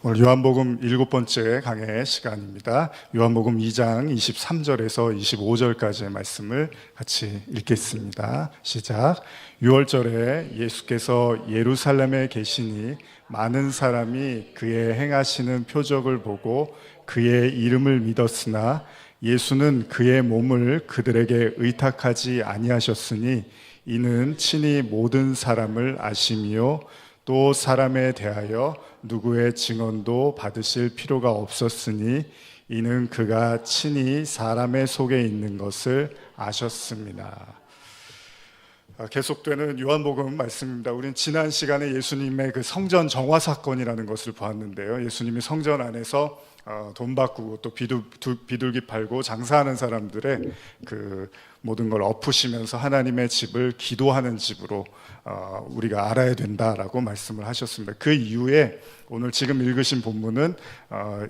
오늘 요한복음 7번째 강해 시간입니다. 요한복음 2장 23절에서 25절까지의 말씀을 같이 읽겠습니다. 시작. 6월절에 예수께서 예루살렘에 계시니 많은 사람이 그의 행하시는 표적을 보고 그의 이름을 믿었으나 예수는 그의 몸을 그들에게 의탁하지 아니하셨으니 이는 친히 모든 사람을 아심이요 또 사람에 대하여 누구의 증언도 받으실 필요가 없었으니 이는 그가 친히 사람의 속에 있는 것을 아셨습니다. 계속되는 요한복음 말씀입니다. 우리는 지난 시간에 예수님의 그 성전 정화 사건이라는 것을 보았는데요. 예수님이 성전 안에서 돈 바꾸고 또 비둘기 팔고 장사하는 사람들의 그 모든 걸 엎으시면서 하나님의 집을 기도하는 집으로 우리가 알아야 된다라고 말씀을 하셨습니다. 그 이후에 오늘 지금 읽으신 본문은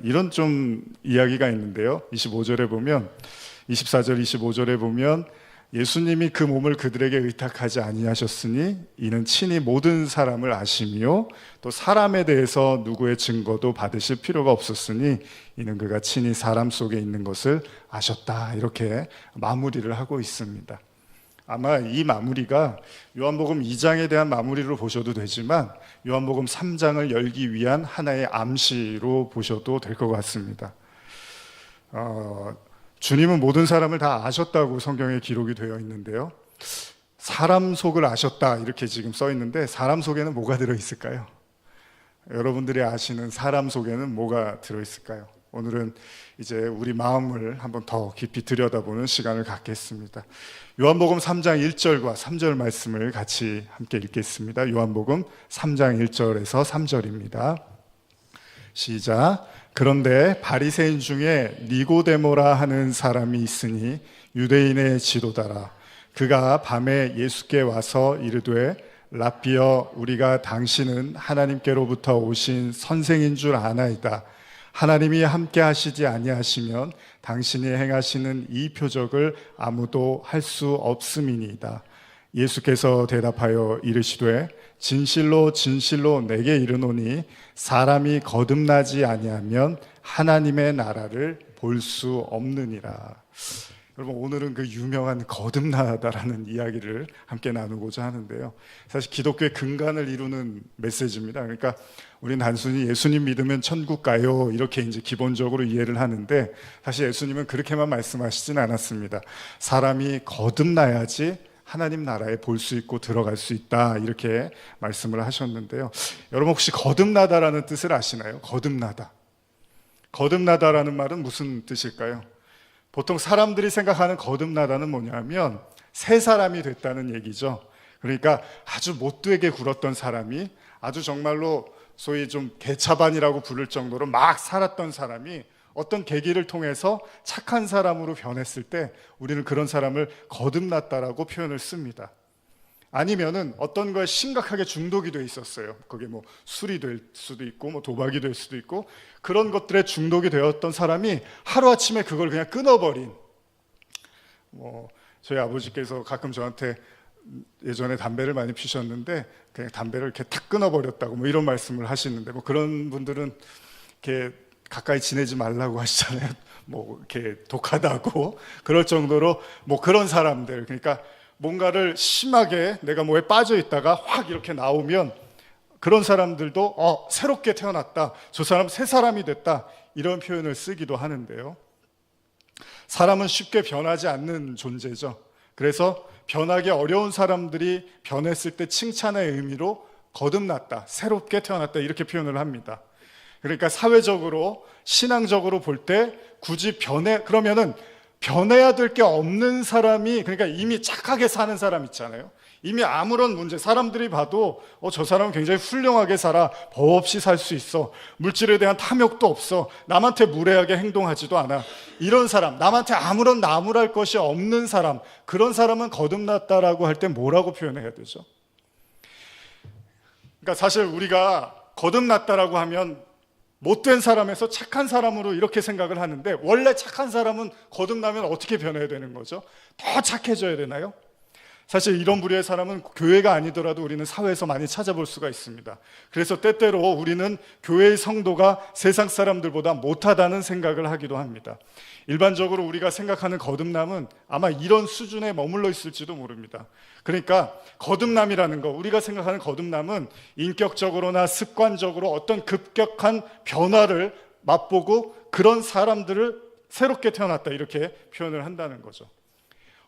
이런 좀 이야기가 있는데요. 25절에 보면 24절 25절에 보면 예수님이 그 몸을 그들에게 의탁하지 아니하셨으니 이는 친히 모든 사람을 아심이요 또 사람에 대해서 누구의 증거도 받으실 필요가 없었으니 이는 그가 친히 사람 속에 있는 것을 아셨다. 이렇게 마무리를 하고 있습니다. 아마 이 마무리가 요한복음 2장에 대한 마무리로 보셔도 되지만 요한복음 3장을 열기 위한 하나의 암시로 보셔도 될 것 같습니다. 주님은 모든 사람을 다 아셨다고 성경에 기록이 되어 있는데요. 사람 속을 아셨다 이렇게 지금 써 있는데 사람 속에는 뭐가 들어있을까요? 여러분들이 아시는 사람 속에는 뭐가 들어있을까요? 오늘은 이제 우리 마음을 한번 더 깊이 들여다보는 시간을 갖겠습니다. 요한복음 3장 1절과 3절 말씀을 같이 함께 읽겠습니다. 요한복음 3장 1절에서 3절입니다. 시작. 그런데 바리새인 중에 니고데모라 하는 사람이 있으니 유대인의 지도자라. 그가 밤에 예수께 와서 이르되 랍비여 우리가 당신은 하나님께로부터 오신 선생인 줄 아나이다. 하나님이 함께 하시지 아니하시면 당신이 행하시는 이 표적을 아무도 할 수 없음이니이다. 예수께서 대답하여 이르시되 진실로 진실로 내게 이르노니 사람이 거듭나지 아니하면 하나님의 나라를 볼 수 없느니라. 여러분 오늘은 그 유명한 거듭나다라는 이야기를 함께 나누고자 하는데요. 사실 기독교의 근간을 이루는 메시지입니다. 그러니까 우리는 단순히 예수님 믿으면 천국 가요 이렇게 이제 기본적으로 이해를 하는데 사실 예수님은 그렇게만 말씀하시진 않았습니다. 사람이 거듭나야지 하나님 나라에 볼 수 있고 들어갈 수 있다 이렇게 말씀을 하셨는데요. 여러분 혹시 거듭나다라는 뜻을 아시나요? 거듭나다. 거듭나다라는 말은 무슨 뜻일까요? 보통 사람들이 생각하는 거듭나다는 뭐냐면 새 사람이 됐다는 얘기죠. 그러니까 아주 못되게 굴었던 사람이 아주 정말로 소위 좀 개차반이라고 부를 정도로 막 살았던 사람이 어떤 계기를 통해서 착한 사람으로 변했을 때 우리는 그런 사람을 거듭났다라고 표현을 씁니다. 아니면은 어떤 거에 심각하게 중독이 돼 있었어요. 그게 뭐 술이 될 수도 있고 뭐 도박이 될 수도 있고 그런 것들에 중독이 되었던 사람이 하루아침에 그걸 그냥 끊어버린 저희 아버지께서 가끔 저한테 예전에 담배를 많이 피셨는데 그냥 담배를 이렇게 탁 끊어버렸다고 뭐 이런 말씀을 하시는데 뭐 그런 분들은 이렇게 가까이 지내지 말라고 하시잖아요. 뭐 이렇게 독하다고 그럴 정도로 뭐 그런 사람들 그러니까 뭔가를 심하게 내가 뭐에 빠져 있다가 확 이렇게 나오면 그런 사람들도 새롭게 태어났다. 저 사람 새 사람이 됐다. 이런 표현을 쓰기도 하는데요. 사람은 쉽게 변하지 않는 존재죠. 그래서 변하기 어려운 사람들이 변했을 때 칭찬의 의미로 거듭났다. 새롭게 태어났다. 이렇게 표현을 합니다. 그러니까 사회적으로 신앙적으로 볼 때 굳이 그러면은 변해야 될 게 없는 사람이 그러니까 이미 착하게 사는 사람 있잖아요. 이미 아무런 문제 사람들이 봐도 저 사람은 굉장히 훌륭하게 살아. 법 없이 살 수 있어. 물질에 대한 탐욕도 없어. 남한테 무례하게 행동하지도 않아. 이런 사람 남한테 아무런 나무랄 것이 없는 사람 그런 사람은 거듭났다라고 할 때 뭐라고 표현해야 되죠? 그러니까 사실 우리가 거듭났다라고 하면 못된 사람에서 착한 사람으로 이렇게 생각을 하는데 원래 착한 사람은 거듭나면 어떻게 변해야 되는 거죠? 더 착해져야 되나요? 사실 이런 부류의 사람은 교회가 아니더라도 우리는 사회에서 많이 찾아볼 수가 있습니다. 그래서 때때로 우리는 교회의 성도가 세상 사람들보다 못하다는 생각을 하기도 합니다. 일반적으로 우리가 생각하는 거듭남은 아마 이런 수준에 머물러 있을지도 모릅니다. 그러니까 거듭남이라는 거, 우리가 생각하는 거듭남은 인격적으로나 습관적으로 어떤 급격한 변화를 맛보고 그런 사람들을 새롭게 태어났다, 이렇게 표현을 한다는 거죠.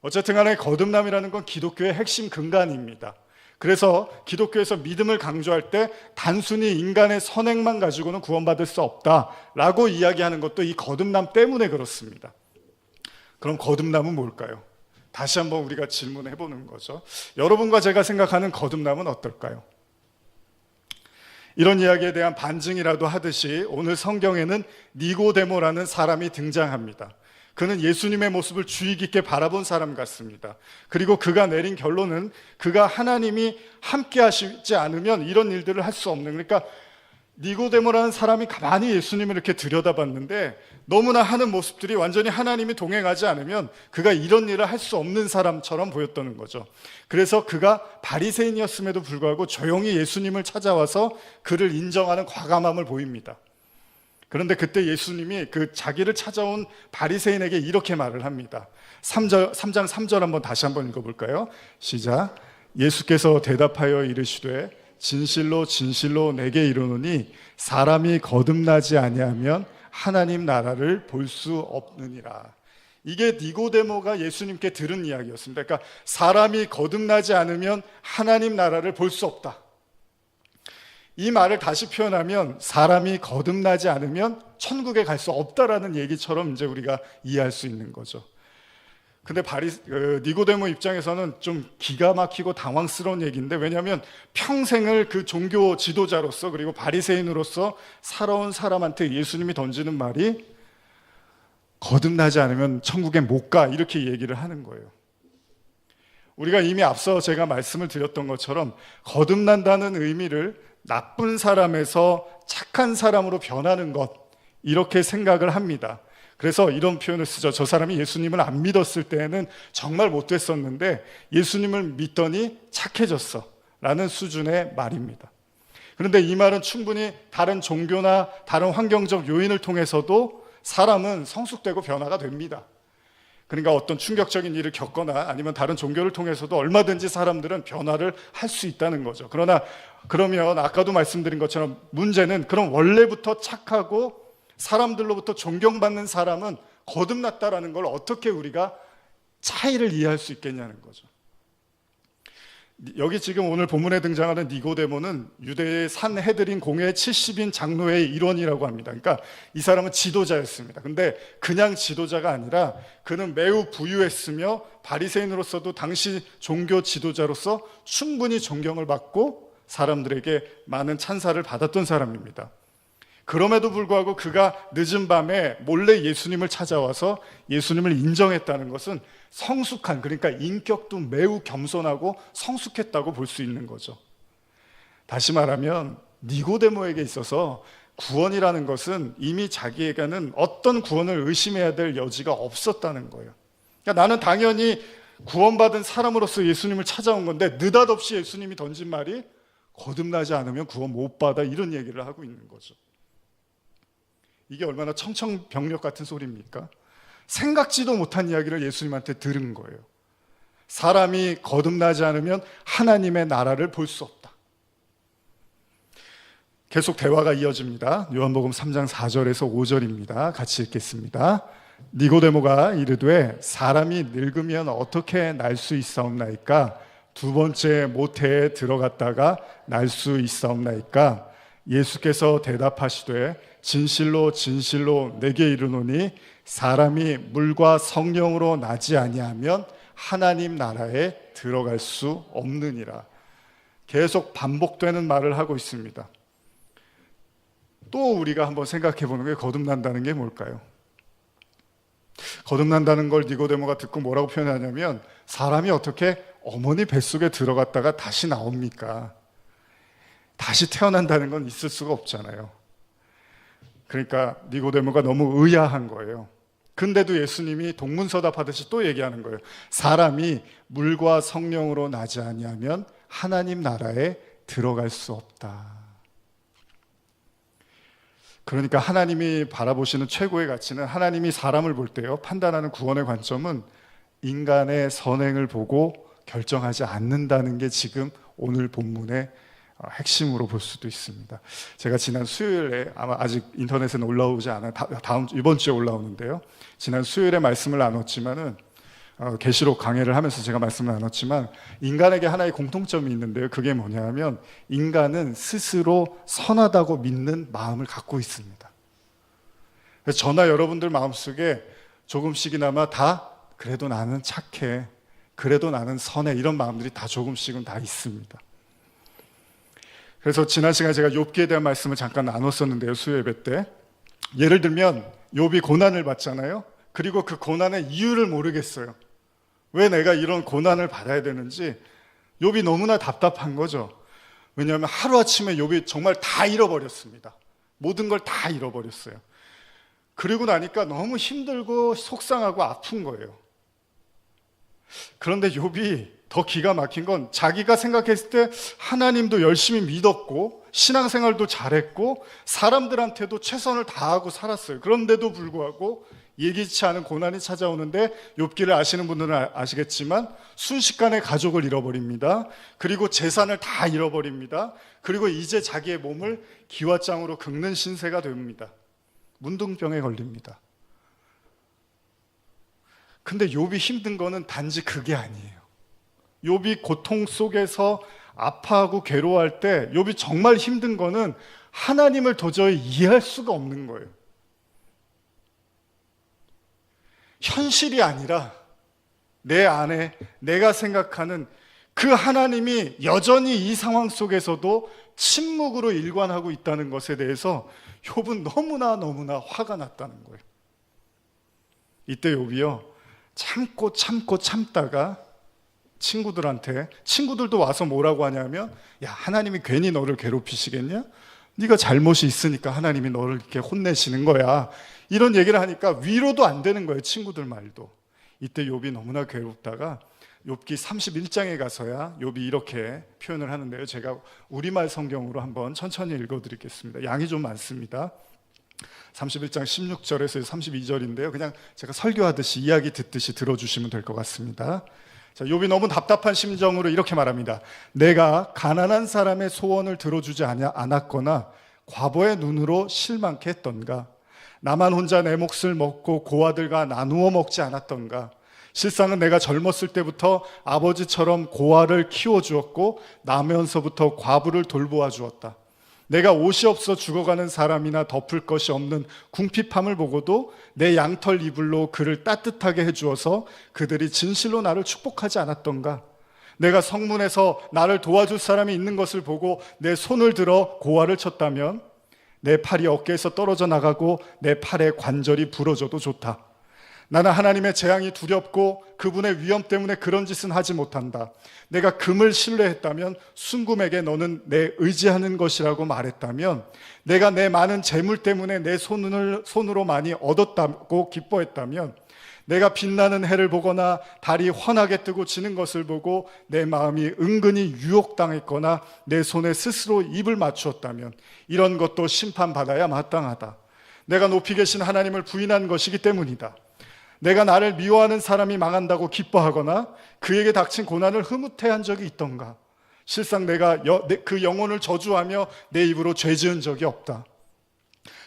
어쨌든 간에 거듭남이라는 건 기독교의 핵심 근간입니다. 그래서 기독교에서 믿음을 강조할 때 단순히 인간의 선행만 가지고는 구원받을 수 없다라고 이야기하는 것도 이 거듭남 때문에 그렇습니다. 그럼 거듭남은 뭘까요? 다시 한번 우리가 질문해 보는 거죠. 여러분과 제가 생각하는 거듭남은 어떨까요? 이런 이야기에 대한 반증이라도 하듯이 오늘 성경에는 니고데모라는 사람이 등장합니다. 그는 예수님의 모습을 주의 깊게 바라본 사람 같습니다. 그리고 그가 내린 결론은 그가 하나님이 함께 하시지 않으면 이런 일들을 할 수 없는, 그러니까 니고데모라는 사람이 가만히 예수님을 이렇게 들여다봤는데 너무나 하는 모습들이 완전히 하나님이 동행하지 않으면 그가 이런 일을 할 수 없는 사람처럼 보였다는 거죠. 그래서 그가 바리새인이었음에도 불구하고 조용히 예수님을 찾아와서 그를 인정하는 과감함을 보입니다. 그런데 그때 예수님이 그 자기를 찾아온 바리새인에게 이렇게 말을 합니다. 3장 3절 한번 다시 한번 읽어볼까요? 시작. 예수께서 대답하여 이르시되 진실로 진실로 내게 이르노니 사람이 거듭나지 아니하면 하나님 나라를 볼 수 없느니라. 이게 니고데모가 예수님께 들은 이야기였습니다. 그러니까 사람이 거듭나지 않으면 하나님 나라를 볼 수 없다. 이 말을 다시 표현하면 사람이 거듭나지 않으면 천국에 갈 수 없다라는 얘기처럼 이제 우리가 이해할 수 있는 거죠. 근데 니고데모 입장에서는 좀 기가 막히고 당황스러운 얘기인데, 왜냐하면 평생을 그 종교 지도자로서 그리고 바리새인으로서 살아온 사람한테 예수님이 던지는 말이 거듭나지 않으면 천국에 못 가, 이렇게 얘기를 하는 거예요. 우리가 이미 앞서 제가 말씀을 드렸던 것처럼 거듭난다는 의미를 나쁜 사람에서 착한 사람으로 변하는 것, 이렇게 생각을 합니다. 그래서 이런 표현을 쓰죠. 저 사람이 예수님을 안 믿었을 때에는 정말 못됐었는데 예수님을 믿더니 착해졌어 라는 수준의 말입니다. 그런데 이 말은 충분히 다른 종교나 다른 환경적 요인을 통해서도 사람은 성숙되고 변화가 됩니다. 그러니까 어떤 충격적인 일을 겪거나 아니면 다른 종교를 통해서도 얼마든지 사람들은 변화를 할 수 있다는 거죠. 그러면 아까도 말씀드린 것처럼 문제는 그럼 원래부터 착하고 사람들로부터 존경받는 사람은 거듭났다라는 걸 어떻게 우리가 차이를 이해할 수 있겠냐는 거죠. 여기 지금 오늘 본문에 등장하는 니고데모는 유대의 산헤드린 공회 70인 장로의 일원이라고 합니다. 그러니까 이 사람은 지도자였습니다. 근데 그냥 지도자가 아니라 그는 매우 부유했으며 바리새인으로서도 당시 종교 지도자로서 충분히 존경을 받고 사람들에게 많은 찬사를 받았던 사람입니다. 그럼에도 불구하고 그가 늦은 밤에 몰래 예수님을 찾아와서 예수님을 인정했다는 것은 성숙한, 그러니까 인격도 매우 겸손하고 성숙했다고 볼 수 있는 거죠. 다시 말하면 니고데모에게 있어서 구원이라는 것은 이미 자기에게는 어떤 구원을 의심해야 될 여지가 없었다는 거예요. 그러니까 나는 당연히 구원받은 사람으로서 예수님을 찾아온 건데 느닷없이 예수님이 던진 말이 거듭나지 않으면 구원 못 받아, 이런 얘기를 하고 있는 거죠. 이게 얼마나 청천벽력 같은 소리입니까? 생각지도 못한 이야기를 예수님한테 들은 거예요. 사람이 거듭나지 않으면 하나님의 나라를 볼 수 없다. 계속 대화가 이어집니다. 요한복음 3장 4절에서 5절입니다. 같이 읽겠습니다. 니고데모가 이르되 사람이 늙으면 어떻게 날 수 있사옵나이까? 두 번째 모태에 들어갔다가 날 수 있사옵나이까? 예수께서 대답하시되 진실로 진실로 내게 이르노니 사람이 물과 성령으로 나지 아니하면 하나님 나라에 들어갈 수 없느니라. 계속 반복되는 말을 하고 있습니다. 또 우리가 한번 생각해 보는 게 거듭난다는 게 뭘까요? 거듭난다는 걸 니고데모가 듣고 뭐라고 표현하냐면 사람이 어떻게 어머니 뱃속에 들어갔다가 다시 나옵니까? 다시 태어난다는 건 있을 수가 없잖아요. 그러니까 니고데모가 너무 의아한 거예요. 근데도 예수님이 동문서답하듯이 또 얘기하는 거예요. 사람이 물과 성령으로 나지 아니하면 하나님 나라에 들어갈 수 없다. 그러니까 하나님이 바라보시는 최고의 가치는, 하나님이 사람을 볼 때요, 판단하는 구원의 관점은 인간의 선행을 보고 결정하지 않는다는 게 지금 오늘 본문의 핵심으로 볼 수도 있습니다. 제가 지난 수요일에, 아마 아직 인터넷에는 올라오지 않아요. 이번 주에 올라오는데요. 지난 수요일에 말씀을 나눴지만은, 계시록 강해를 하면서 제가 말씀을 나눴지만, 인간에게 하나의 공통점이 있는데요. 그게 뭐냐면 인간은 스스로 선하다고 믿는 마음을 갖고 있습니다. 그래서 저나 여러분들 마음속에 조금씩이나마 다 그래도 나는 착해, 그래도 나는 선해, 이런 마음들이 다 조금씩은 다 있습니다. 그래서 지난 시간에 제가 욥기에 대한 말씀을 잠깐 나눴었는데요. 수요 예배 때. 예를 들면 욥이 고난을 받잖아요. 그리고 그 고난의 이유를 모르겠어요. 왜 내가 이런 고난을 받아야 되는지 욥이 너무나 답답한 거죠. 왜냐하면 하루아침에 욥이 정말 다 잃어버렸습니다. 모든 걸 다 잃어버렸어요. 그리고 나니까 너무 힘들고 속상하고 아픈 거예요. 그런데 욥이 더 기가 막힌 건, 자기가 생각했을 때 하나님도 열심히 믿었고 신앙생활도 잘했고 사람들한테도 최선을 다하고 살았어요. 그런데도 불구하고 예기치 않은 고난이 찾아오는데, 욥기를 아시는 분들은 아시겠지만 순식간에 가족을 잃어버립니다. 그리고 재산을 다 잃어버립니다. 그리고 이제 자기의 몸을 기왓장으로 긁는 신세가 됩니다. 문둥병에 걸립니다. 근데 욥이 힘든 거는 단지 그게 아니에요. 욥이 고통 속에서 아파하고 괴로워할 때 욥이 정말 힘든 거는 하나님을 도저히 이해할 수가 없는 거예요. 현실이 아니라 내 안에 내가 생각하는 그 하나님이 여전히 이 상황 속에서도 침묵으로 일관하고 있다는 것에 대해서 욥은 너무나 화가 났다는 거예요. 이때 욥이요, 참다가 친구들도 와서 뭐라고 하냐면, 야, 하나님이 괜히 너를 괴롭히시겠냐? 네가 잘못이 있으니까 하나님이 너를 이렇게 혼내시는 거야. 이런 얘기를 하니까 위로도 안 되는 거예요, 친구들 말도. 이때 욥이 너무나 괴롭다가 욥기 31장에 가서야 욥이 이렇게 표현을 하는데요. 제가 우리말 성경으로 한번 천천히 읽어드리겠습니다. 양이 좀 많습니다. 31장 16절에서 32절인데요. 그냥 제가 설교하듯이 이야기 듣듯이 들어주시면 될 것 같습니다. 자, 욥이 너무 답답한 심정으로 이렇게 말합니다. 내가 가난한 사람의 소원을 들어주지 않았거나 과부의 눈으로 실망케 했던가? 나만 혼자 내 몫을 먹고 고아들과 나누어 먹지 않았던가? 실상은 내가 젊었을 때부터 아버지처럼 고아를 키워주었고 나면서부터 과부를 돌보아 주었다. 내가 옷이 없어 죽어가는 사람이나 덮을 것이 없는 궁핍함을 보고도 내 양털 이불로 그를 따뜻하게 해주어서 그들이 진실로 나를 축복하지 않았던가? 내가 성문에서 나를 도와줄 사람이 있는 것을 보고 내 손을 들어 고아를 쳤다면 내 팔이 어깨에서 떨어져 나가고 내 팔의 관절이 부러져도 좋다. 나는 하나님의 재앙이 두렵고 그분의 위엄 때문에 그런 짓은 하지 못한다. 내가 금을 신뢰했다면 순금에게 너는 내 의지하는 것이라고 말했다면, 내가 내 많은 재물 때문에 내 손으로 많이 얻었다고 기뻐했다면, 내가 빛나는 해를 보거나 달이 환하게 뜨고 지는 것을 보고 내 마음이 은근히 유혹당했거나 내 손에 스스로 입을 맞추었다면 이런 것도 심판받아야 마땅하다. 내가 높이 계신 하나님을 부인한 것이기 때문이다. 내가 나를 미워하는 사람이 망한다고 기뻐하거나 그에게 닥친 고난을 흐뭇해한 적이 있던가? 실상 내가 그 영혼을 저주하며 내 입으로 죄 지은 적이 없다.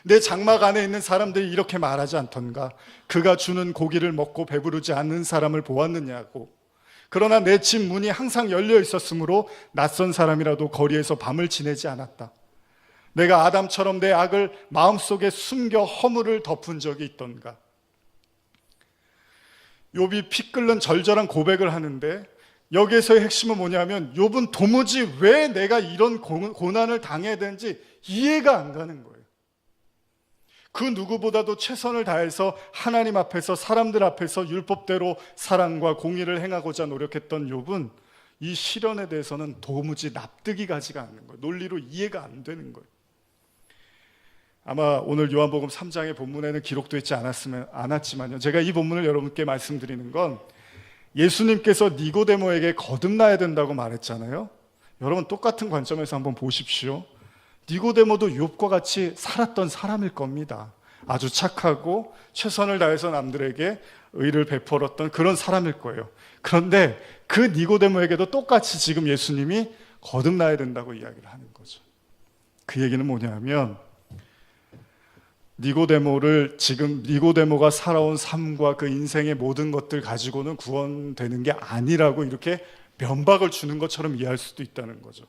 내 장막 안에 있는 사람들이 이렇게 말하지 않던가? 그가 주는 고기를 먹고 배부르지 않는 사람을 보았느냐고. 그러나 내 집 문이 항상 열려 있었으므로 낯선 사람이라도 거리에서 밤을 지내지 않았다. 내가 아담처럼 내 악을 마음속에 숨겨 허물을 덮은 적이 있던가? 욥이 피 끓는 절절한 고백을 하는데, 여기에서의 핵심은 뭐냐면 욥은 도무지 왜 내가 이런 고난을 당해야 되는지 이해가 안 가는 거예요. 그 누구보다도 최선을 다해서 하나님 앞에서, 사람들 앞에서 율법대로 사랑과 공의를 행하고자 노력했던 욥은 이 시련에 대해서는 도무지 납득이 가지가 않는 거예요. 논리로 이해가 안 되는 거예요. 아마 오늘 요한복음 3장의 본문에는 기록되어 있지 않았지만요. 제가 이 본문을 여러분께 말씀드리는 건 예수님께서 니고데모에게 거듭나야 된다고 말했잖아요. 여러분 똑같은 관점에서 한번 보십시오. 니고데모도 욥과 같이 살았던 사람일 겁니다. 아주 착하고 최선을 다해서 남들에게 의를 베풀었던 그런 사람일 거예요. 그런데 그 니고데모에게도 똑같이 지금 예수님이 거듭나야 된다고 이야기를 하는 거죠. 그 얘기는 뭐냐면 니고데모가 살아온 삶과 그 인생의 모든 것들 가지고는 구원되는 게 아니라고 이렇게 면박을 주는 것처럼 이해할 수도 있다는 거죠.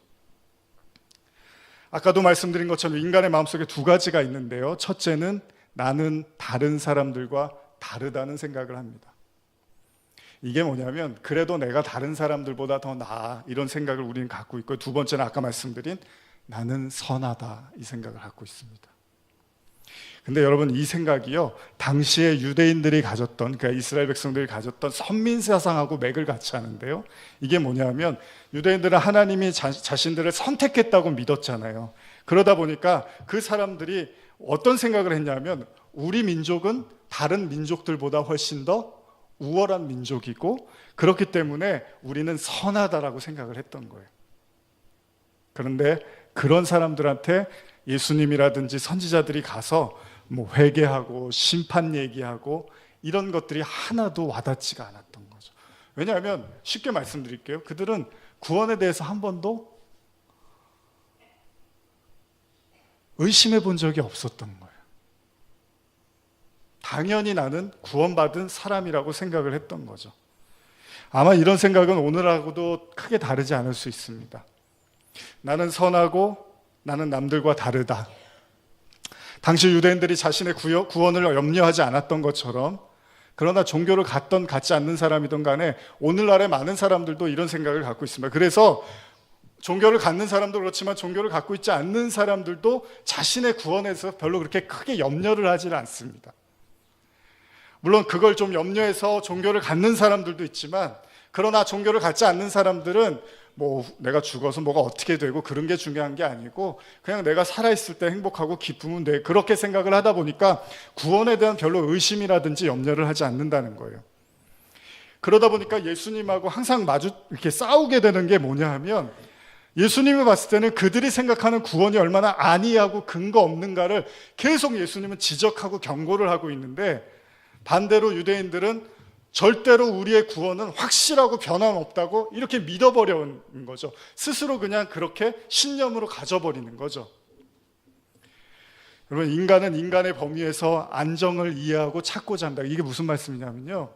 아까도 말씀드린 것처럼 인간의 마음속에 두 가지가 있는데요. 첫째는 나는 다른 사람들과 다르다는 생각을 합니다. 이게 뭐냐면 그래도 내가 다른 사람들보다 더 나아 이런 생각을 우리는 갖고 있고, 두 번째는 아까 말씀드린 나는 선하다 이 생각을 갖고 있습니다. 근데 여러분 이 생각이요, 당시에 유대인들이 가졌던, 그러니까 이스라엘 백성들이 가졌던 선민 사상하고 맥을 같이 하는데요. 이게 뭐냐면 유대인들은 하나님이 자신들을 선택했다고 믿었잖아요. 그러다 보니까 그 사람들이 어떤 생각을 했냐면 우리 민족은 다른 민족들보다 훨씬 더 우월한 민족이고 그렇기 때문에 우리는 선하다라고 생각을 했던 거예요. 그런데 그런 사람들한테 예수님이라든지 선지자들이 가서 뭐 회개하고 심판 얘기하고 이런 것들이 하나도 와닿지가 않았던 거죠. 왜냐하면 쉽게 말씀드릴게요. 그들은 구원에 대해서 한 번도 의심해 본 적이 없었던 거예요. 당연히 나는 구원받은 사람이라고 생각을 했던 거죠. 아마 이런 생각은 오늘하고도 크게 다르지 않을 수 있습니다. 나는 선하고 나는 남들과 다르다. 당시 유대인들이 자신의 구원을 염려하지 않았던 것처럼, 그러나 종교를 갖던 갖지 않는 사람이든 간에 오늘날의 많은 사람들도 이런 생각을 갖고 있습니다. 그래서 종교를 갖는 사람도 그렇지만 종교를 갖고 있지 않는 사람들도 자신의 구원에서 별로 그렇게 크게 염려를 하지 않습니다. 물론 그걸 좀 염려해서 종교를 갖는 사람들도 있지만, 그러나 종교를 갖지 않는 사람들은 뭐 내가 죽어서 뭐가 어떻게 되고 그런 게 중요한 게 아니고 그냥 내가 살아있을 때 행복하고 기쁘면 돼, 그렇게 생각을 하다 보니까 구원에 대한 별로 의심이라든지 염려를 하지 않는다는 거예요. 그러다 보니까 예수님하고 항상 이렇게 싸우게 되는 게 뭐냐 하면, 예수님이 봤을 때는 그들이 생각하는 구원이 얼마나 안이하고 근거 없는가를 계속 예수님은 지적하고 경고를 하고 있는데, 반대로 유대인들은 절대로 우리의 구원은 확실하고 변함없다고 이렇게 믿어버리는 거죠. 스스로 그냥 그렇게 신념으로 가져버리는 거죠. 여러분, 인간은 인간의 범위에서 안정을 이해하고 찾고자 한다. 이게 무슨 말씀이냐면요,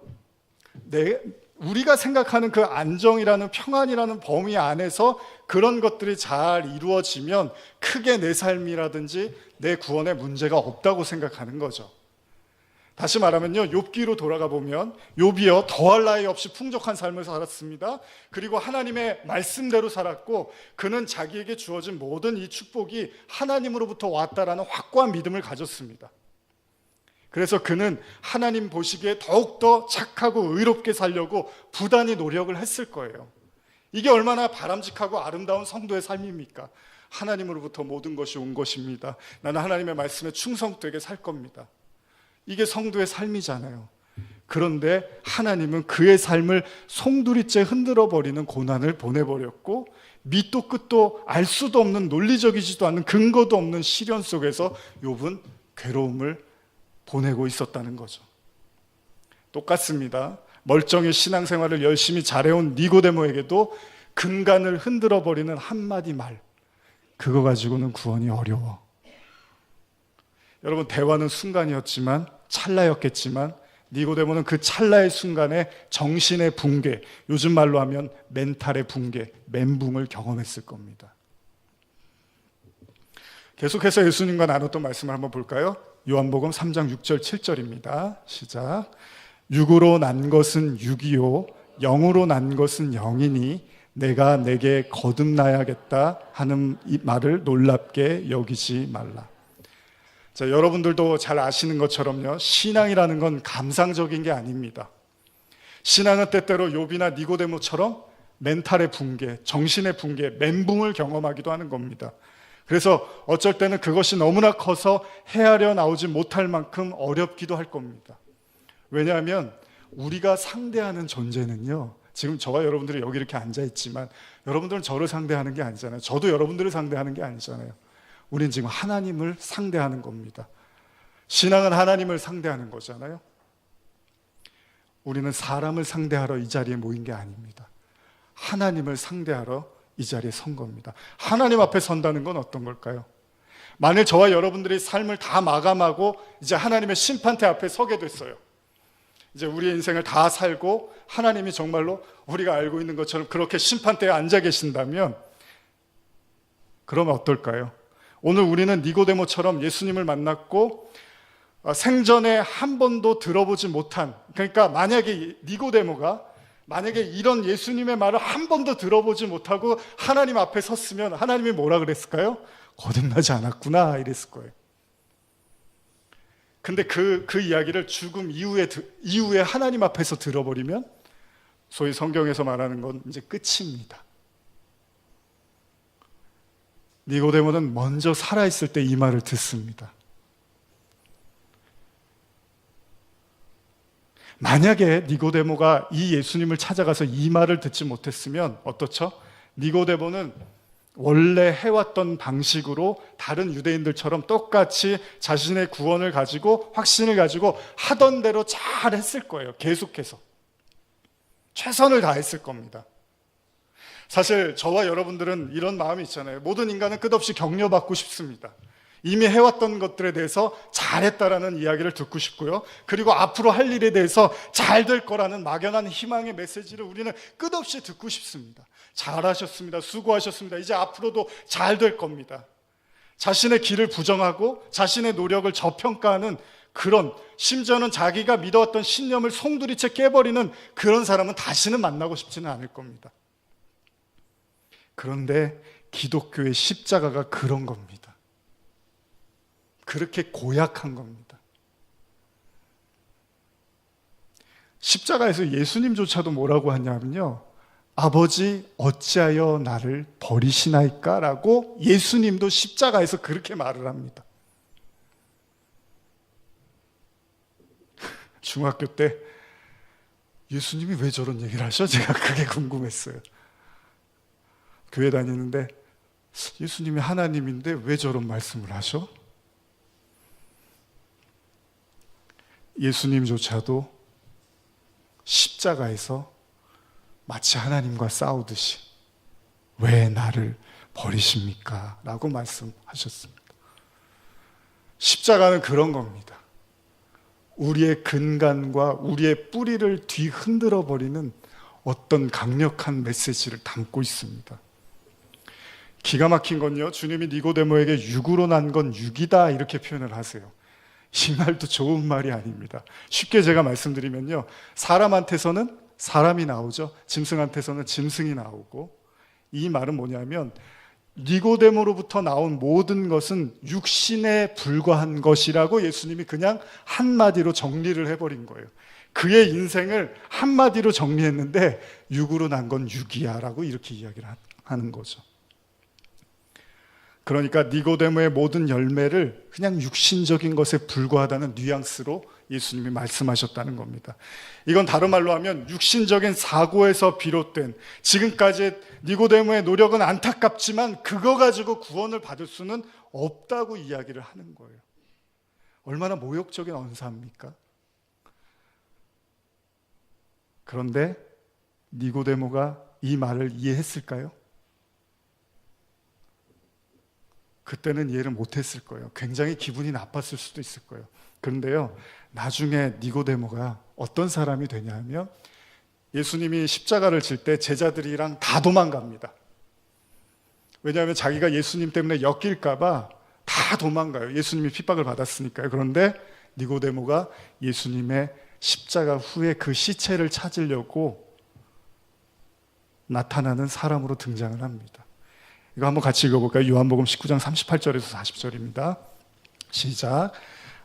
우리가 생각하는 그 안정이라는, 평안이라는 범위 안에서 그런 것들이 잘 이루어지면 크게 내 삶이라든지 내 구원에 문제가 없다고 생각하는 거죠. 다시 말하면요, 욥기로 돌아가 보면 욥이요 더할 나위 없이 풍족한 삶을 살았습니다. 그리고 하나님의 말씀대로 살았고 그는 자기에게 주어진 모든 이 축복이 하나님으로부터 왔다라는 확고한 믿음을 가졌습니다. 그래서 그는 하나님 보시기에 더욱더 착하고 의롭게 살려고 부단히 노력을 했을 거예요. 이게 얼마나 바람직하고 아름다운 성도의 삶입니까? 하나님으로부터 모든 것이 온 것입니다. 나는 하나님의 말씀에 충성되게 살 겁니다. 이게 성도의 삶이잖아요. 그런데 하나님은 그의 삶을 송두리째 흔들어버리는 고난을 보내버렸고, 밑도 끝도 알 수도 없는, 논리적이지도 않은, 근거도 없는 시련 속에서 욥은 괴로움을 보내고 있었다는 거죠. 똑같습니다. 멀쩡히 신앙생활을 열심히 잘해온 니고데모에게도 근간을 흔들어버리는 한마디 말, 그거 가지고는 구원이 어려워. 여러분, 대화는 순간이었지만, 찰나였겠지만 니고데모는 그 찰나의 순간에 정신의 붕괴, 요즘 말로 하면 멘탈의 붕괴, 멘붕을 경험했을 겁니다. 계속해서 예수님과 나눴던 말씀을 한번 볼까요? 요한복음 3장 6절 7절입니다. 시작. 육으로 난 것은 육이요 영으로 난 것은 영이니 내가 내게 거듭나야겠다 하는 이 말을 놀랍게 여기지 말라. 자, 여러분들도 잘 아시는 것처럼요, 신앙이라는 건 감상적인 게 아닙니다. 신앙은 때때로 욥이나 니고데모처럼 멘탈의 붕괴, 정신의 붕괴, 멘붕을 경험하기도 하는 겁니다. 그래서 어쩔 때는 그것이 너무나 커서 헤아려 나오지 못할 만큼 어렵기도 할 겁니다. 왜냐하면 우리가 상대하는 존재는요, 지금 저와 여러분들이 여기 이렇게 앉아있지만 여러분들은 저를 상대하는 게 아니잖아요. 저도 여러분들을 상대하는 게 아니잖아요. 우린 지금 하나님을 상대하는 겁니다. 신앙은 하나님을 상대하는 거잖아요. 우리는 사람을 상대하러 이 자리에 모인 게 아닙니다. 하나님을 상대하러 이 자리에 선 겁니다. 하나님 앞에 선다는 건 어떤 걸까요? 만일 저와 여러분들이 삶을 다 마감하고 이제 하나님의 심판대 앞에 서게 됐어요. 이제 우리의 인생을 다 살고 하나님이 정말로 우리가 알고 있는 것처럼 그렇게 심판대에 앉아 계신다면 그러면 어떨까요? 오늘 우리는 니고데모처럼 예수님을 만났고 생전에 한 번도 들어보지 못한, 그러니까 만약에 니고데모가 만약에 이런 예수님의 말을 한 번도 들어보지 못하고 하나님 앞에 섰으면 하나님이 뭐라 그랬을까요? 거듭나지 않았구나 이랬을 거예요. 근데 그 이야기를 죽음 이후에 하나님 앞에서 들어버리면 소위 성경에서 말하는 건 이제 끝입니다. 니고데모는 먼저 살아있을 때 이 말을 듣습니다. 만약에 니고데모가 이 예수님을 찾아가서 이 말을 듣지 못했으면 어떻죠? 니고데모는 원래 해왔던 방식으로 다른 유대인들처럼 똑같이 자신의 구원을 가지고 확신을 가지고 하던 대로 잘 했을 거예요. 계속해서 최선을 다했을 겁니다. 사실 저와 여러분들은 이런 마음이 있잖아요. 모든 인간은 끝없이 격려받고 싶습니다. 이미 해왔던 것들에 대해서 잘했다라는 이야기를 듣고 싶고요. 그리고 앞으로 할 일에 대해서 잘 될 거라는 막연한 희망의 메시지를 우리는 끝없이 듣고 싶습니다. 잘하셨습니다. 수고하셨습니다. 이제 앞으로도 잘 될 겁니다. 자신의 길을 부정하고 자신의 노력을 저평가하는 그런, 심지어는 자기가 믿어왔던 신념을 송두리째 깨버리는 그런 사람은 다시는 만나고 싶지는 않을 겁니다. 그런데 기독교의 십자가가 그런 겁니다. 그렇게 고약한 겁니다. 십자가에서 예수님조차도 뭐라고 하냐면요, 아버지 어찌하여 나를 버리시나이까? 라고 예수님도 십자가에서 그렇게 말을 합니다. 중학교 때 예수님이 왜 저런 얘기를 하셔? 제가 그게 궁금했어요. 교회 다니는데 예수님이 하나님인데 왜 저런 말씀을 하셔? 예수님조차도 십자가에서 마치 하나님과 싸우듯이 왜 나를 버리십니까? 라고 말씀하셨습니다. 십자가는 그런 겁니다. 우리의 근간과 우리의 뿌리를 뒤흔들어 버리는 어떤 강력한 메시지를 담고 있습니다. 기가 막힌 건요, 주님이 니고데모에게 육으로 난 건 육이다 이렇게 표현을 하세요. 이 말도 좋은 말이 아닙니다. 쉽게 제가 말씀드리면요, 사람한테서는 사람이 나오죠. 짐승한테서는 짐승이 나오고, 이 말은 뭐냐면 니고데모로부터 나온 모든 것은 육신에 불과한 것이라고 예수님이 그냥 한마디로 정리를 해버린 거예요. 그의 인생을 한마디로 정리했는데 육으로 난 건 육이야 라고 이렇게 이야기를 하는 거죠. 그러니까 니고데모의 모든 열매를 그냥 육신적인 것에 불과하다는 뉘앙스로 예수님이 말씀하셨다는 겁니다. 이건 다른 말로 하면 육신적인 사고에서 비롯된 지금까지 니고데모의 노력은 안타깝지만 그거 가지고 구원을 받을 수는 없다고 이야기를 하는 거예요. 얼마나 모욕적인 언사입니까? 그런데 니고데모가 이 말을 이해했을까요? 그때는 이해를 못했을 거예요. 굉장히 기분이 나빴을 수도 있을 거예요. 그런데요, 나중에 니고데모가 어떤 사람이 되냐면 예수님이 십자가를 질 때 제자들이랑 다 도망갑니다. 왜냐하면 자기가 예수님 때문에 엮일까 봐 다 도망가요. 예수님이 핍박을 받았으니까요. 그런데 니고데모가 예수님의 십자가 후에 그 시체를 찾으려고 나타나는 사람으로 등장을 합니다. 이거 한번 같이 읽어볼까요? 요한복음 19장 38절에서 40절입니다. 시작.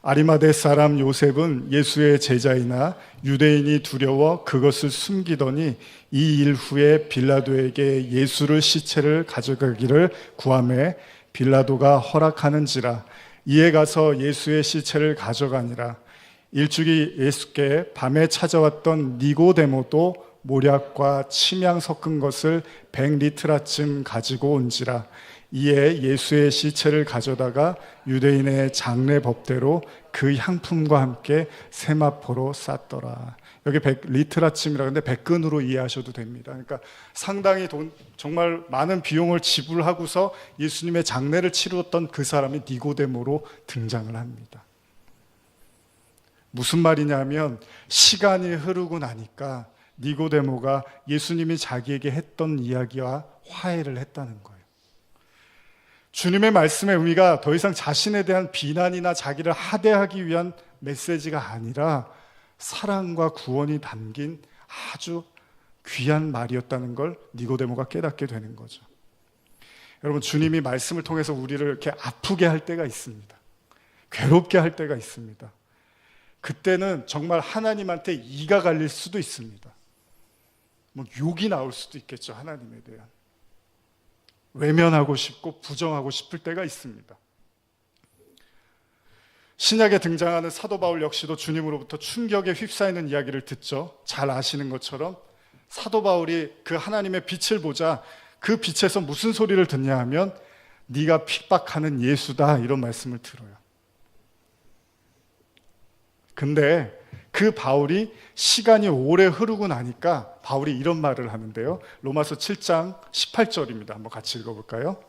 아리마대 사람 요셉은 예수의 제자이나 유대인이 두려워 그것을 숨기더니 이 일 후에 빌라도에게 예수를 시체를 가져가기를 구하매 빌라도가 허락하는지라. 이에 가서 예수의 시체를 가져가니라. 일주기 예수께 밤에 찾아왔던 니고데모도 모략과 침향 섞은 것을 100리트라쯤 가지고 온지라. 이에 예수의 시체를 가져다가 유대인의 장례 법대로 그 향품과 함께 세마포로 쌌더라. 여기 100리트라쯤이라 근데 100근으로 이해하셔도 됩니다. 그러니까 상당히 정말 많은 비용을 지불하고서 예수님의 장례를 치루었던 그 사람이 니고데모로 등장을 합니다. 무슨 말이냐면 시간이 흐르고 나니까 니고데모가 예수님이 자기에게 했던 이야기와 화해를 했다는 거예요. 주님의 말씀의 의미가 더 이상 자신에 대한 비난이나 자기를 하대하기 위한 메시지가 아니라 사랑과 구원이 담긴 아주 귀한 말이었다는 걸 니고데모가 깨닫게 되는 거죠. 여러분, 주님이 말씀을 통해서 우리를 이렇게 아프게 할 때가 있습니다. 괴롭게 할 때가 있습니다. 그때는 정말 하나님한테 이가 갈릴 수도 있습니다. 뭐 욕이 나올 수도 있겠죠. 하나님에 대한 외면하고 싶고 부정하고 싶을 때가 있습니다. 신약에 등장하는 사도 바울 역시도 주님으로부터 충격에 휩싸이는 이야기를 듣죠. 잘 아시는 것처럼 사도 바울이 그 하나님의 빛을 보자 그 빛에서 무슨 소리를 듣냐 하면 네가 핍박하는 예수다, 이런 말씀을 들어요. 근데 그 바울이 시간이 오래 흐르고 나니까 바울이 이런 말을 하는데요. 로마서 7장 18절입니다. 한번 같이 읽어볼까요?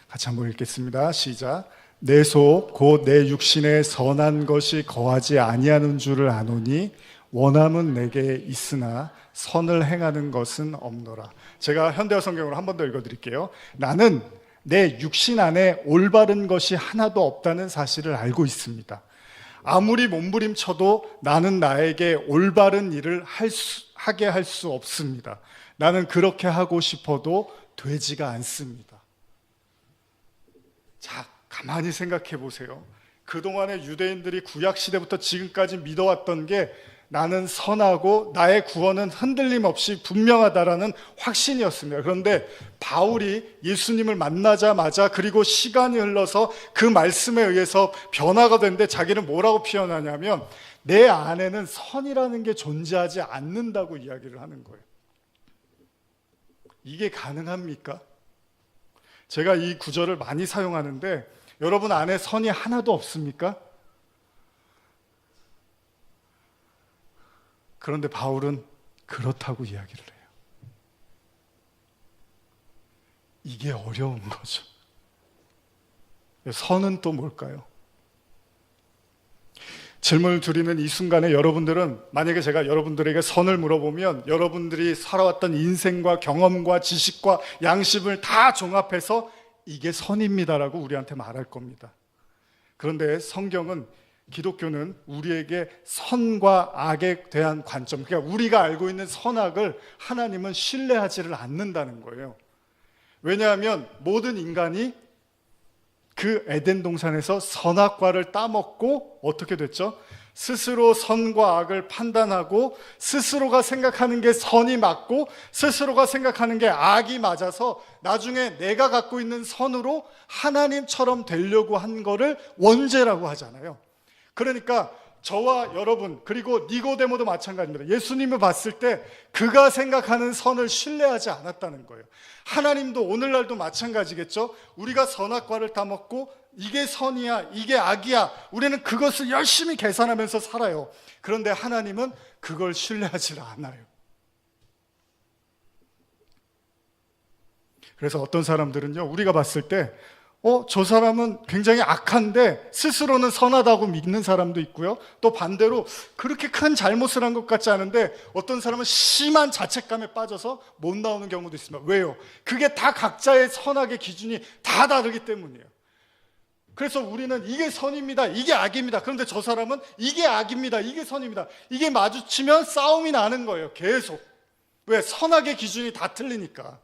같이 한번 읽겠습니다. 시작. 내 속 곧 내 육신에 선한 것이 거하지 아니하는 줄을 아노니 원함은 내게 있으나 선을 행하는 것은 없노라. 제가 현대어 성경으로 한 번 더 읽어드릴게요. 나는 내 육신 안에 올바른 것이 하나도 없다는 사실을 알고 있습니다. 아무리 몸부림쳐도 나는 나에게 올바른 일을 하게 할 수 없습니다. 나는 그렇게 하고 싶어도 되지가 않습니다. 자, 가만히 생각해 보세요. 그동안의 유대인들이 구약시대부터 지금까지 믿어왔던 게 나는 선하고 나의 구원은 흔들림 없이 분명하다라는 확신이었습니다. 그런데 바울이 예수님을 만나자마자 그리고 시간이 흘러서 그 말씀에 의해서 변화가 됐는데 자기는 뭐라고 표현하냐면 내 안에는 선이라는 게 존재하지 않는다고 이야기를 하는 거예요. 이게 가능합니까? 제가 이 구절을 많이 사용하는데 여러분 안에 선이 하나도 없습니까? 그런데 바울은 그렇다고 이야기를 해요. 이게 어려운 거죠. 선은 또 뭘까요? 질문을 드리는 이 순간에 여러분들은, 만약에 제가 여러분들에게 선을 물어보면 여러분들이 살아왔던 인생과 경험과 지식과 양심을 다 종합해서 이게 선입니다라고 우리한테 말할 겁니다. 그런데 성경은, 기독교는 우리에게 선과 악에 대한 관점, 그러니까 우리가 알고 있는 선악을 하나님은 신뢰하지를 않는다는 거예요. 왜냐하면 모든 인간이 그 에덴 동산에서 선악과를 따먹고 어떻게 됐죠? 스스로 선과 악을 판단하고 스스로가 생각하는 게 선이 맞고 스스로가 생각하는 게 악이 맞아서 나중에 내가 갖고 있는 선으로 하나님처럼 되려고 한 거를 원죄라고 하잖아요. 그러니까 저와 여러분, 그리고 니고데모도 마찬가지입니다. 예수님을 봤을 때 그가 생각하는 선을 신뢰하지 않았다는 거예요. 하나님도 오늘날도 마찬가지겠죠. 우리가 선악과를 따먹고 이게 선이야, 이게 악이야, 우리는 그것을 열심히 계산하면서 살아요. 그런데 하나님은 그걸 신뢰하지 않아요. 그래서 어떤 사람들은요, 우리가 봤을 때 저 사람은 굉장히 악한데 스스로는 선하다고 믿는 사람도 있고요. 또 반대로 그렇게 큰 잘못을 한 것 같지 않은데 어떤 사람은 심한 자책감에 빠져서 못 나오는 경우도 있습니다. 왜요? 그게 다 각자의 선악의 기준이 다 다르기 때문이에요. 그래서 우리는 이게 선입니다, 이게 악입니다. 그런데 저 사람은 이게 악입니다, 이게 선입니다. 이게 마주치면 싸움이 나는 거예요. 계속. 왜? 선악의 기준이 다 틀리니까.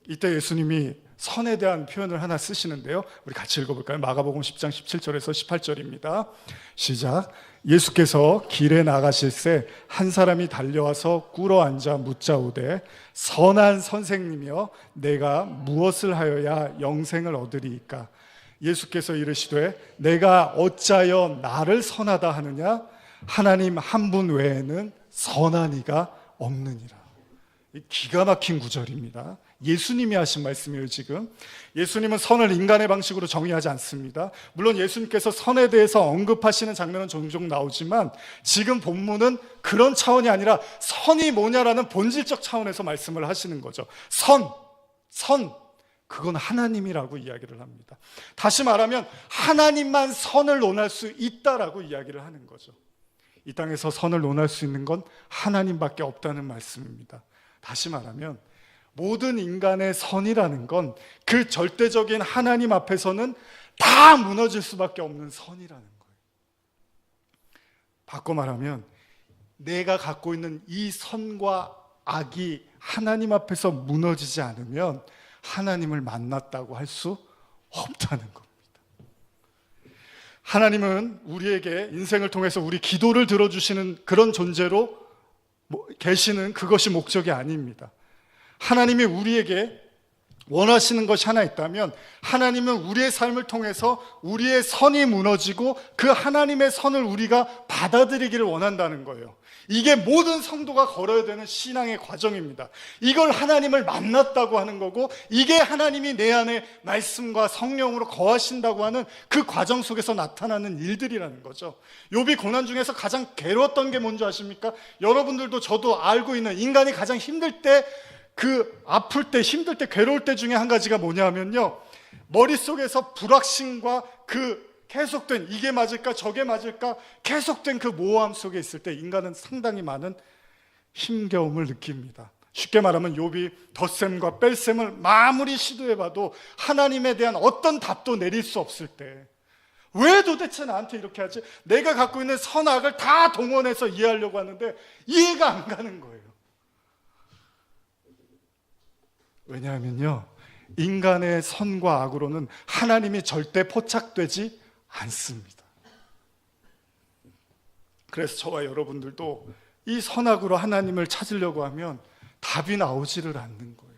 이때 예수님이 선에 대한 표현을 하나 쓰시는데요. 우리 같이 읽어볼까요? 마가복음 10장 17절에서 18절입니다. 시작. 예수께서 길에 나가실새 한 사람이 달려와서 꿇어 앉아 묻자오되 선한 선생님이여 내가 무엇을 하여야 영생을 얻으리이까? 예수께서 이르시되 내가 어찌하여 나를 선하다 하느냐? 하나님 한 분 외에는 선한 이가 없느니라. 기가 막힌 구절입니다. 예수님이 하신 말씀이에요. 지금 예수님은 선을 인간의 방식으로 정의하지 않습니다. 물론 예수님께서 선에 대해서 언급하시는 장면은 종종 나오지만 지금 본문은 그런 차원이 아니라 선이 뭐냐라는 본질적 차원에서 말씀을 하시는 거죠. 선 그건 하나님이라고 이야기를 합니다. 다시 말하면 하나님만 선을 논할 수 있다라고 이야기를 하는 거죠. 이 땅에서 선을 논할 수 있는 건 하나님밖에 없다는 말씀입니다. 다시 말하면 모든 인간의 선이라는 건 그 절대적인 하나님 앞에서는 다 무너질 수밖에 없는 선이라는 거예요. 바꿔 말하면 내가 갖고 있는 이 선과 악이 하나님 앞에서 무너지지 않으면 하나님을 만났다고 할 수 없다는 겁니다. 하나님은 우리에게 인생을 통해서 우리 기도를 들어주시는 그런 존재로 계시는 그것이 목적이 아닙니다. 하나님이 우리에게 원하시는 것이 하나 있다면 하나님은 우리의 삶을 통해서 우리의 선이 무너지고 그 하나님의 선을 우리가 받아들이기를 원한다는 거예요. 이게 모든 성도가 걸어야 되는 신앙의 과정입니다. 이걸 하나님을 만났다고 하는 거고 이게 하나님이 내 안에 말씀과 성령으로 거하신다고 하는 그 과정 속에서 나타나는 일들이라는 거죠. 욥이 고난 중에서 가장 괴로웠던 게 뭔지 아십니까? 여러분들도 저도 알고 있는 인간이 가장 힘들 때 아플 때, 힘들 때, 괴로울 때 중에 한 가지가 뭐냐면요, 머릿속에서 불확신과 계속된 이게 맞을까 저게 맞을까 계속된 그 모호함 속에 있을 때 인간은 상당히 많은 힘겨움을 느낍니다. 쉽게 말하면 욥이 덧셈과 뺄셈을 아무리 시도해봐도 하나님에 대한 어떤 답도 내릴 수 없을 때, 왜 도대체 나한테 이렇게 하지? 내가 갖고 있는 선악을 다 동원해서 이해하려고 하는데 이해가 안 가는 거예요. 왜냐하면요, 인간의 선과 악으로는 하나님이 절대 포착되지 않습니다. 그래서 저와 여러분들도 이 선악으로 하나님을 찾으려고 하면 답이 나오지를 않는 거예요.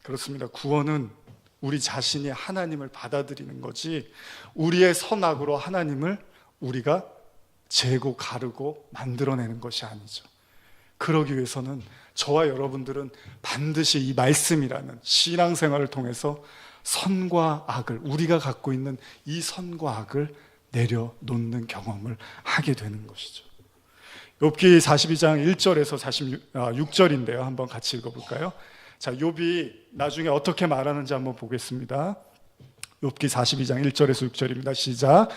그렇습니다. 구원은 우리 자신이 하나님을 받아들이는 거지 우리의 선악으로 하나님을 우리가 재고 가르고 만들어내는 것이 아니죠. 그러기 위해서는 저와 여러분들은 반드시 이 말씀이라는 신앙생활을 통해서 선과 악을, 우리가 갖고 있는 이 선과 악을 내려놓는 경험을 하게 되는 것이죠. 욥기 42장 1절에서 46절인데요. 한번 같이 읽어볼까요? 자, 욥이 나중에 어떻게 말하는지 한번 보겠습니다. 욥기 42장 1절에서 6절입니다. 시작.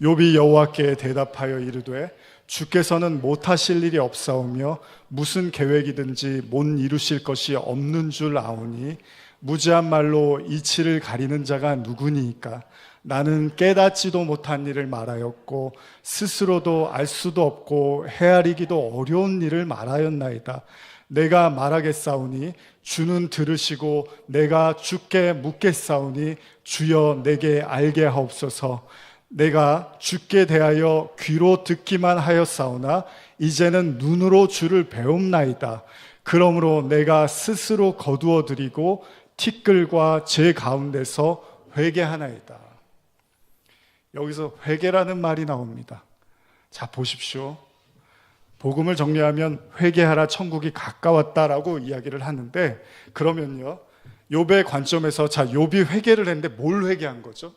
욥이 여호와께 대답하여 이르되 주께서는 못하실 일이 없사오며 무슨 계획이든지 못 이루실 것이 없는 줄 아오니 무지한 말로 이치를 가리는 자가 누구니이까? 나는 깨닫지도 못한 일을 말하였고 스스로도 알 수도 없고 헤아리기도 어려운 일을 말하였나이다. 내가 말하겠사오니 주는 들으시고 내가 주께 묻겠사오니 주여 내게 알게 하옵소서. 내가 주께 대하여 귀로 듣기만 하였사오나 이제는 눈으로 주를 배움나이다. 그러므로 내가 스스로 거두어 드리고 티끌과 제 가운데서 회개하나이다. 여기서 회개라는 말이 나옵니다. 자, 보십시오. 복음을 정리하면 회개하라 천국이 가까웠다라고 이야기를 하는데, 그러면요, 욥의 관점에서 자, 욥이 회개를 했는데 뭘 회개한 거죠?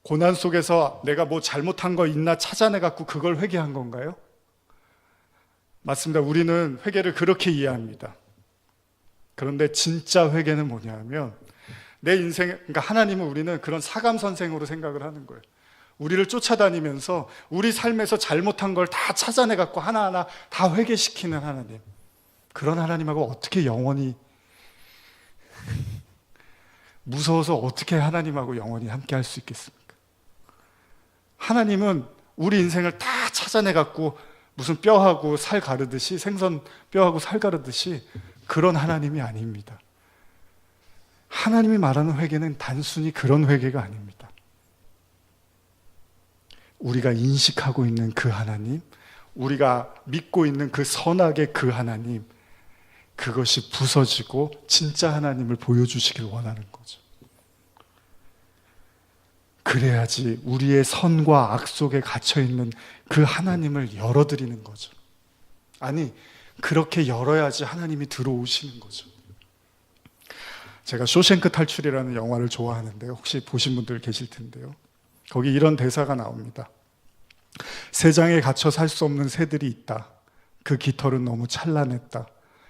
고난 속에서 내가 뭐 잘못한 거 있나 찾아내갖고 그걸 회개한 건가요? 맞습니다. 우리는 회개를 그렇게 이해합니다. 그런데 진짜 회개는 뭐냐 하면 내 인생, 그러니까 하나님은 우리는 그런 사감 선생으로 생각을 하는 거예요. 우리를 쫓아다니면서 우리 삶에서 잘못한 걸 다 찾아내갖고 하나하나 다 회개시키는 하나님. 그런 하나님하고 어떻게 영원히 무서워서 어떻게 하나님하고 영원히 함께 할 수 있겠습니까? 하나님은 우리 인생을 다 찾아내갖고 무슨 뼈하고 살 가르듯이, 생선 뼈하고 살 가르듯이 그런 하나님이 아닙니다. 하나님이 말하는 회개는 단순히 그런 회개가 아닙니다. 우리가 인식하고 있는 그 하나님, 우리가 믿고 있는 그 선악의 그 하나님, 그것이 부서지고 진짜 하나님을 보여주시길 원하는 거죠. 그래야지 우리의 선과 악 속에 갇혀있는 그 하나님을 열어드리는 거죠. 아니, 그렇게 열어야지 하나님이 들어오시는 거죠. 제가 쇼생크 탈출이라는 영화를 좋아하는데요. 혹시 보신 분들 계실 텐데요. 거기 이런 대사가 나옵니다. 새장에 갇혀 살 수 없는 새들이 있다. 그 깃털은 너무 찬란했다.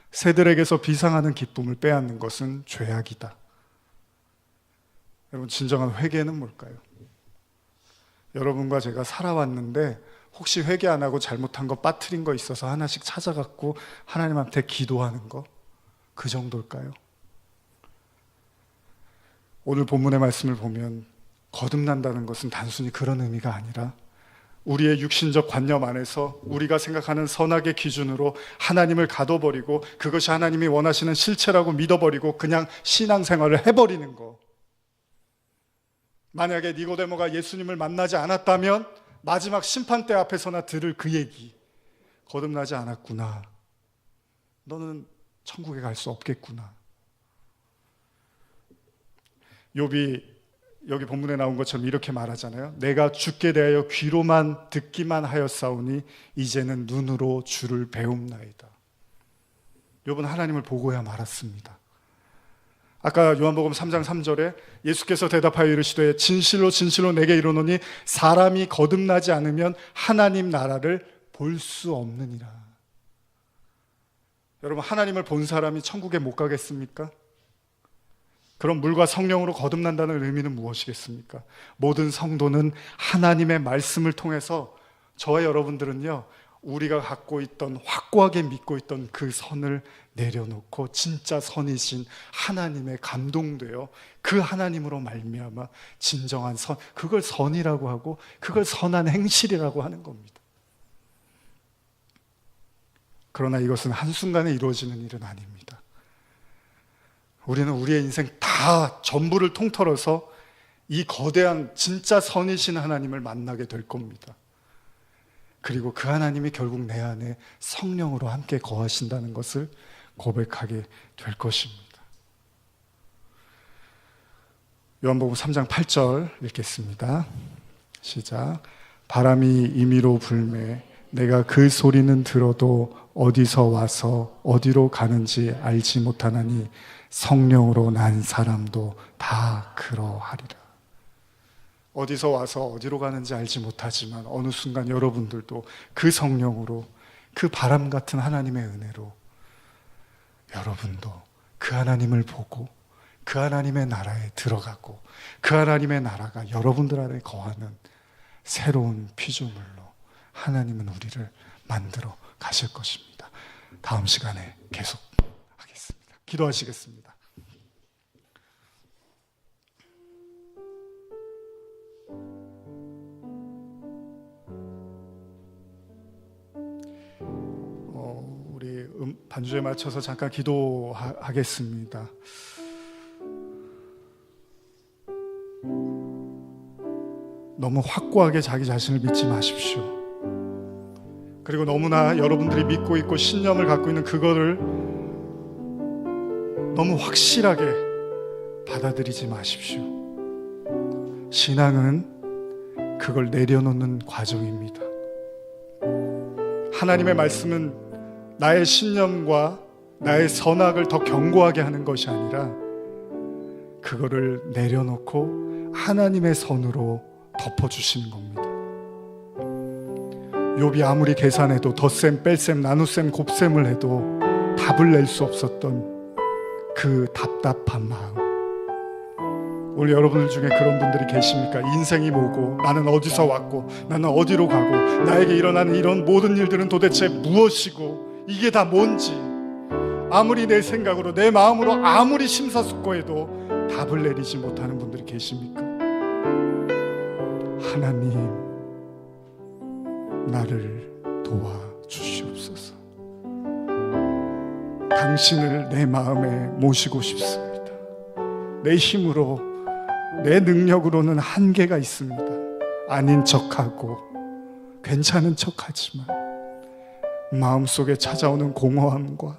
새들에게서 비상하는 기쁨을 빼앗는 것은 죄악이다. 여러분, 진정한 회개는 뭘까요? 여러분과 제가 살아왔는데 혹시 회개 안 하고 잘못한 거, 빠뜨린 거 있어서 하나씩 찾아갖고 하나님한테 기도하는 거, 그 정도일까요? 오늘 본문의 말씀을 보면 거듭난다는 것은 단순히 그런 의미가 아니라 우리의 육신적 관념 안에서 우리가 생각하는 선악의 기준으로 하나님을 가둬버리고 그것이 하나님이 원하시는 실체라고 믿어버리고 그냥 신앙생활을 해버리는 거. 만약에 니고데모가 예수님을 만나지 않았다면 마지막 심판대 앞에서나 들을 그 얘기, 거듭나지 않았구나, 너는 천국에 갈 수 없겠구나. 욥이 여기 본문에 나온 것처럼 이렇게 말하잖아요. 내가 주께 대하여 귀로만 듣기만 하였사오니 이제는 눈으로 주를 배움나이다. 욥은 하나님을 보고야 말았습니다. 아까 요한복음 3장 3절에 예수께서 대답하여 이르시되 진실로 진실로 내게 이르노니 사람이 거듭나지 않으면 하나님 나라를 볼 수 없느니라. 여러분, 하나님을 본 사람이 천국에 못 가겠습니까? 그럼 물과 성령으로 거듭난다는 의미는 무엇이겠습니까? 모든 성도는 하나님의 말씀을 통해서, 저와 여러분들은요, 우리가 갖고 있던, 확고하게 믿고 있던 그 선을 내려놓고 진짜 선이신 하나님에 감동되어 그 하나님으로 말미암아 진정한 선, 그걸 선이라고 하고 그걸 선한 행실이라고 하는 겁니다. 그러나 이것은 한순간에 이루어지는 일은 아닙니다. 우리는 우리의 인생 다 전부를 통틀어서 이 거대한 진짜 선이신 하나님을 만나게 될 겁니다. 그리고 그 하나님이 결국 내 안에 성령으로 함께 거하신다는 것을 고백하게 될 것입니다. 요한복음 3장 8절 읽겠습니다. 시작. 바람이 임의로 불매 내가 그 소리는 들어도 어디서 와서 어디로 가는지 알지 못하나니 성령으로 난 사람도 다 그러하리라. 어디서 와서 어디로 가는지 알지 못하지만 어느 순간 여러분들도 그 성령으로, 그 바람 같은 하나님의 은혜로 여러분도 그 하나님을 보고 그 하나님의 나라에 들어가고 그 하나님의 나라가 여러분들 안에 거하는 새로운 피조물로 하나님은 우리를 만들어 가실 것입니다. 다음 시간에 계속하겠습니다. 기도하시겠습니다. 우리 반주에 맞춰서 잠깐 기도하겠습니다. 너무 확고하게 자기 자신을 믿지 마십시오. 그리고 너무나 여러분들이 믿고 있고 신념을 갖고 있는 그거를 너무 확실하게 받아들이지 마십시오. 신앙은 그걸 내려놓는 과정입니다. 하나님의 말씀은 나의 신념과 나의 선악을 더 견고하게 하는 것이 아니라 그거를 내려놓고 하나님의 선으로 덮어주시는 겁니다. 욥이 아무리 계산해도 덧셈, 뺄셈, 나눗셈, 곱셈을 해도 답을 낼 수 없었던 그 답답한 마음. 오늘 여러분들 중에 그런 분들이 계십니까? 인생이 뭐고, 나는 어디서 왔고, 나는 어디로 가고, 나에게 일어나는 이런 모든 일들은 도대체 무엇이고, 이게 다 뭔지 아무리 내 생각으로, 내 마음으로 아무리 심사숙고해도 답을 내리지 못하는 분들이 계십니까? 하나님, 나를 도와주시옵소서. 당신을 내 마음에 모시고 싶습니다. 내 힘으로, 내 능력으로는 한계가 있습니다. 아닌 척하고 괜찮은 척하지만 마음속에 찾아오는 공허함과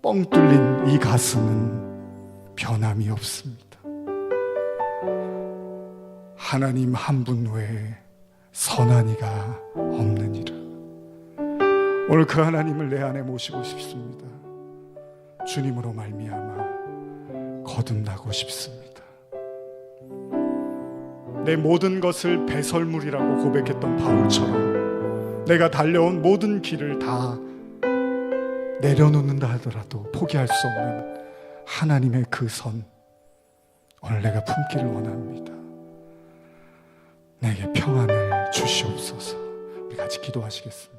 뻥 뚫린 이 가슴은 변함이 없습니다. 하나님 한 분 외에 선한 이가 없느니라. 오늘 그 하나님을 내 안에 모시고 싶습니다. 주님으로 말미암아 거듭나고 싶습니다. 내 모든 것을 배설물이라고 고백했던 바울처럼 내가 달려온 모든 길을 다 내려놓는다 하더라도 포기할 수 없는 하나님의 그 선, 오늘 내가 품기를 원합니다. 내게 평안을 주시옵소서. 우리 같이 기도하시겠습니다.